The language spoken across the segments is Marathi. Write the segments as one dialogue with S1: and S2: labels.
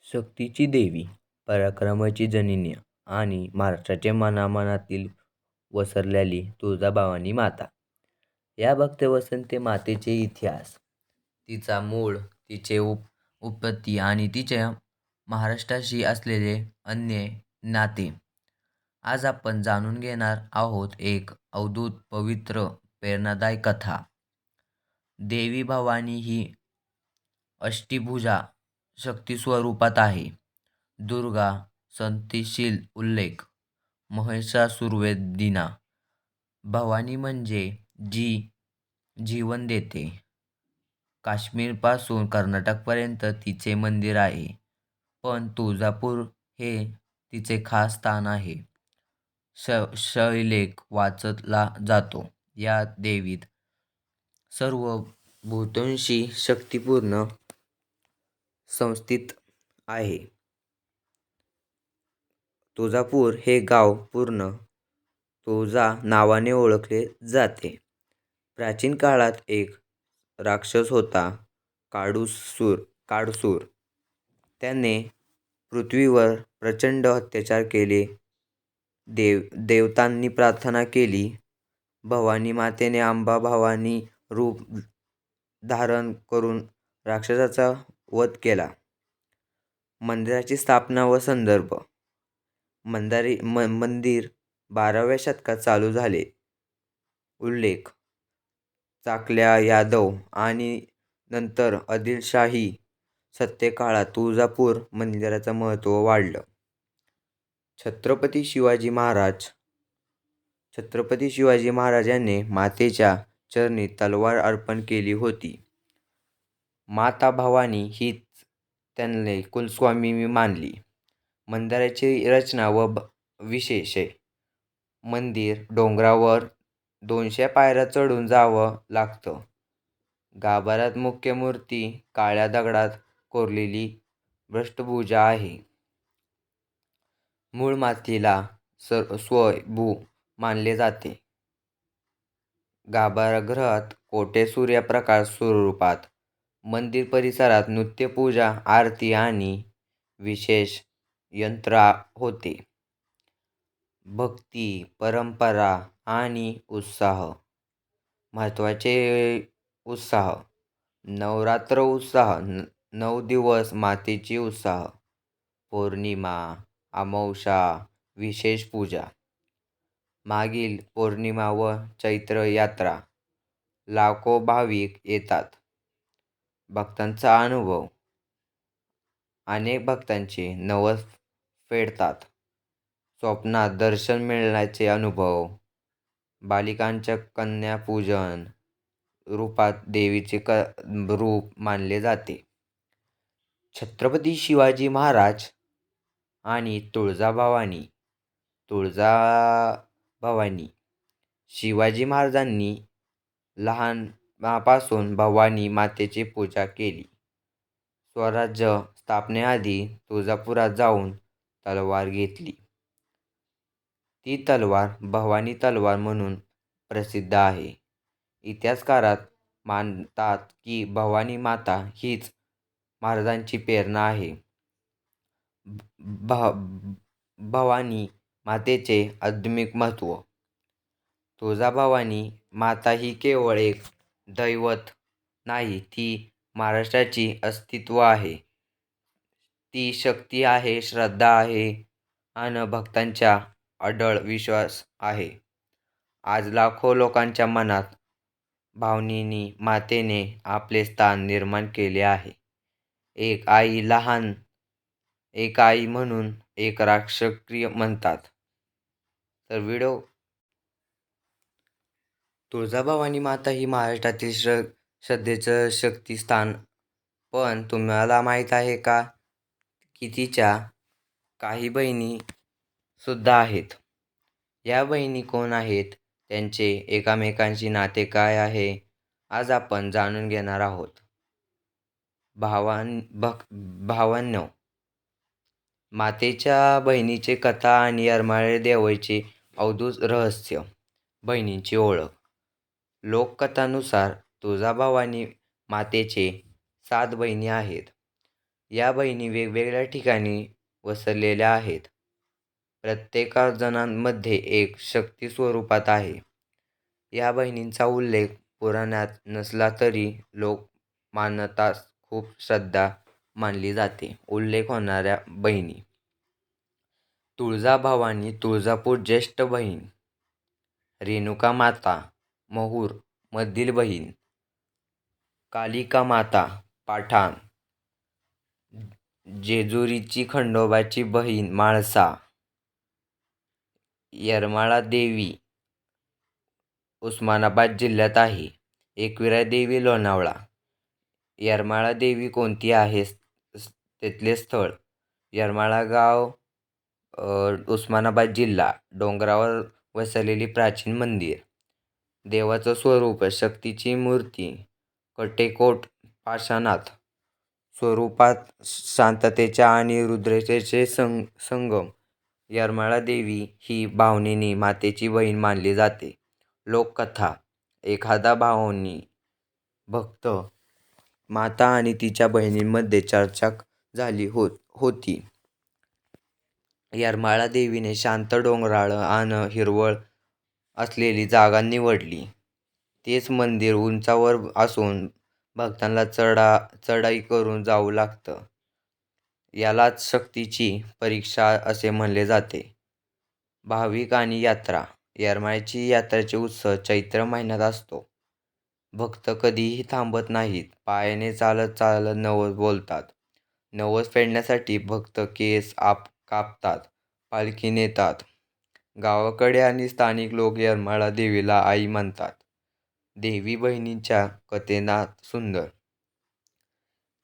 S1: शक्तीची देवी, पराक्रमाची जननी आणि महाराष्ट्राच्या मनामनातील वसरलेली तुळजाभवानी माता. या भक्त वसंते मातेचे इतिहास, तिचा मूळ, तिचे उत्पत्ती आणि तिच्या महाराष्ट्राशी असलेले अन्य नाते. आज आपण जाणून घेणार आहोत एक अवधूत, पवित्र, प्रेरणादायी कथा. देवी भवानी ही अष्टभुजा शक्ती स्वरूपात आहे. दुर्गा, संतशील उल्लेख, महिषासुरवधिनी. भवानी म्हणजे जी जीवन देते. काश्मीरपासून कर्नाटकपर्यंत तिचे मंदिर आहे, पण तुळजापूर हे तिचे खास स्थान आहे. शैलेख वाचला जातो. या देवीत सर्व भूतांशी शक्तिपूर्ण संस्थित आहे. तुळजापूर हे गाव पूर्ण तुळजा नावाने ओळखले जाते. प्राचीन काळात एक राक्षस होता, काळसूर. त्याने पृथ्वीवर प्रचंड अत्याचार केले. देवतांनी प्रार्थना केली. भवानी मातेने अंबा भवानी रूप धारण करून राक्षसाचा वध केला. मंदिराची स्थापना व संदर्भ. मंदिर 12व्या शतकात चालू झाले. उल्लेख: चाकल्या, यादव आणि नंतर आदिलशाही सत्तेकाळात तुळजापूर मंदिराचे महत्त्व वाढलं. छत्रपती शिवाजी महाराज यांनी मातेच्या चरणी तलवार अर्पण केली होती. माता भवानी हीच त्यांनी कुलस्वामिनी मानली. मंदिराची रचना व विशेषे. मंदिर डोंगरावर 200 पायऱ्या चढून जावं लागतं. गाभाऱ्यात मुख्य मूर्ती काळ्या दगडात कोरलेली अष्टभुजा आहे. मूळ मातेला स्वयंभू मानले जाते. गाभाऱ्यागृहात कोठे सूर्यप्रकाश स्वरूपात. मंदिर परिसरात नित्य पूजा, आरती आणि विशेष यंत्र होते. भक्ती, परंपरा आणि उत्साह. महत्त्वाचे उत्साह. नवरात्र उत्साह. 9 दिवस मातेची उत्साह. पौर्णिमा, अमावास्या, विशेष पूजा. माघील पौर्णिमा व चैत्र यात्रा. लाखो भाविक येतात. भक्तांचा अनुभव. अनेक भक्तांचे नवस फेडतात. स्वप्नात दर्शन मिळाल्याचे अनुभव. बालिकांच्या कन्यापूजन रूपात देवीचे रूप मानले जाते. छत्रपती शिवाजी महाराज आणि तुळजाभवानी. शिवाजी महाराजांनी लहानपणापासून भवानी मातेची पूजा केली. स्वराज्य स्थापनेआधी तुळजापुरात जाऊन तलवार घेतली. ती तलवार भवानी तलवार म्हणून प्रसिद्ध आहे. इतिहासकार मानतात की भवानी माता हीच महाराजांची प्रेरणा आहे. भवानी मातेचे आध्यात्मिक महत्त्व. तुळजाभवानी माता ही केवळ एक दैवत नाही, ती महाराष्ट्राची अस्तित्व आहे. ती शक्ती आहे, श्रद्धा आहे आणि भक्तांचा अढळ विश्वास आहे. आज लाखो लोकांच्या मनात भवानी मातेने आपले स्थान निर्माण केले आहे. एक आई म्हणून एक राष्ट्रक्रिया म्हणतात. तर व्हिडिओ. तुळजाभवानी माता ही महाराष्ट्रातील श्रद्धेचं शक्तिस्थान. पण तुम्हाला माहीत आहे का की तिच्या काही बहिणी सुद्धा आहेत. या बहिणी कोण आहेत? त्यांचे एकमेकांशी नाते काय आहे? आज आपण जाणून घेणार आहोत. भावांनो, मातेच्या बहिणीची कथा आणि येरमाळ्या देवीचे अवधूत रहस्य. बहिणींची ओळख. लोककथांनुसार तुळजाभवानी मातेचे 7 बहिणी आहेत. या बहिणी वेगवेगळ्या ठिकाणी वसलेल्या आहेत. प्रत्येकजणांमध्ये एक शक्ती स्वरूपात आहे. या बहिणींचा उल्लेख पुराणात नसला तरी लोक मानतात खूप श्रद्धा मानली जाते. उल्लेख होणाऱ्या बहिणी: तुळजाभवानी तुळजापूर ज्येष्ठ बहीण, रेणुका माता महूर मधील बहीण, कालिका माता पाठाण, जेजुरीची खंडोबाची बहीण म्हाळसा, येरमाळा देवी उस्मानाबाद जिल्ह्यात आहे. एकविरा देवी लोणावळा. येरमाळा देवी कोणती आहे? तिथले स्थळ: येरमाळा गाव, उस्मानाबाद जिल्हा. डोंगरावर वसलेली प्राचीन मंदिर. देवाचं स्वरूप: शक्तीची मूर्ती, कटेकोट पाषाणात स्वरूपात, शांततेचा आणि रुद्रतेचे संगम. येरमाळा देवी ही भावनिनी मातेची बहीण मानली जाते. लोककथा: एखादा भावनी भक्त माता आणि तिच्या बहिणींमध्ये चर्चा झाली होती. येरमाळा देवीने शांत, डोंगराळ आणि हिरवळ असलेली जागा निवडली. तेच मंदिर उंचावर असून भक्तांना चढाई करून जावं लागतं. यालाच शक्तीची परीक्षा असे म्हणले जाते. भाविक आणि यात्रा: येरमाळ्याची यात्रेचा उत्सव चैत्र महिन्यात असतो. भक्त कधीही थांबत नाहीत. पायाने चालत नवस बोलतात. नवस फेडण्यासाठी भक्त केस कापतात, पालखी नेतात. गावाकडे आणि स्थानिक लोक येरमाळा देवीला आई म्हणतात. देवी बहिणींच्या कथेनात सुंदर.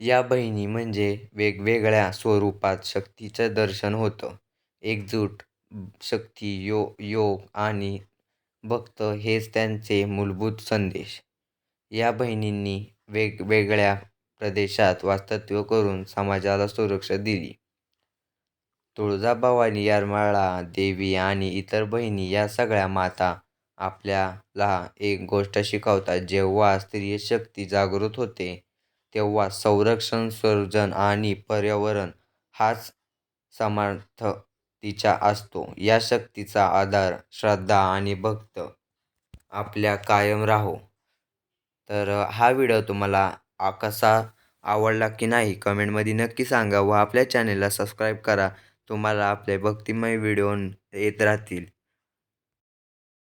S1: या बहिणी म्हणजे वेगवेगळ्या स्वरूपात शक्तीचं दर्शन होतं. एकजूट, शक्ती, योग आणि भक्त हेच त्यांचे मूलभूत संदेश. या बहिणींनी वेगवेगळ्या प्रदेशात वास्तव्य करून समाजाला सुरक्षा दिली. तुळजाभवानी, येरमाळा देवी आणि इतर बहिणी या सगळ्या माता आपल्याला एक गोष्ट शिकवतात. जेव्हा स्त्री शक्ती जागृत होते, तेव्हा संरक्षण, संवर्धन आणि पर्यावरण हाच समर्थ तिचा असतो. या शक्तीचा आधार, श्रद्धा आणि भक्त आपल्या कायम राहो. तर हा व्हिडिओ तुम्हाला कसा आवडला की नाही कमेंटमध्ये नक्की सांगा व आपल्या चॅनेलला सबस्क्राईब करा. तुम्हाला आपले भक्तिमय व्हिडिओ येत राहतील.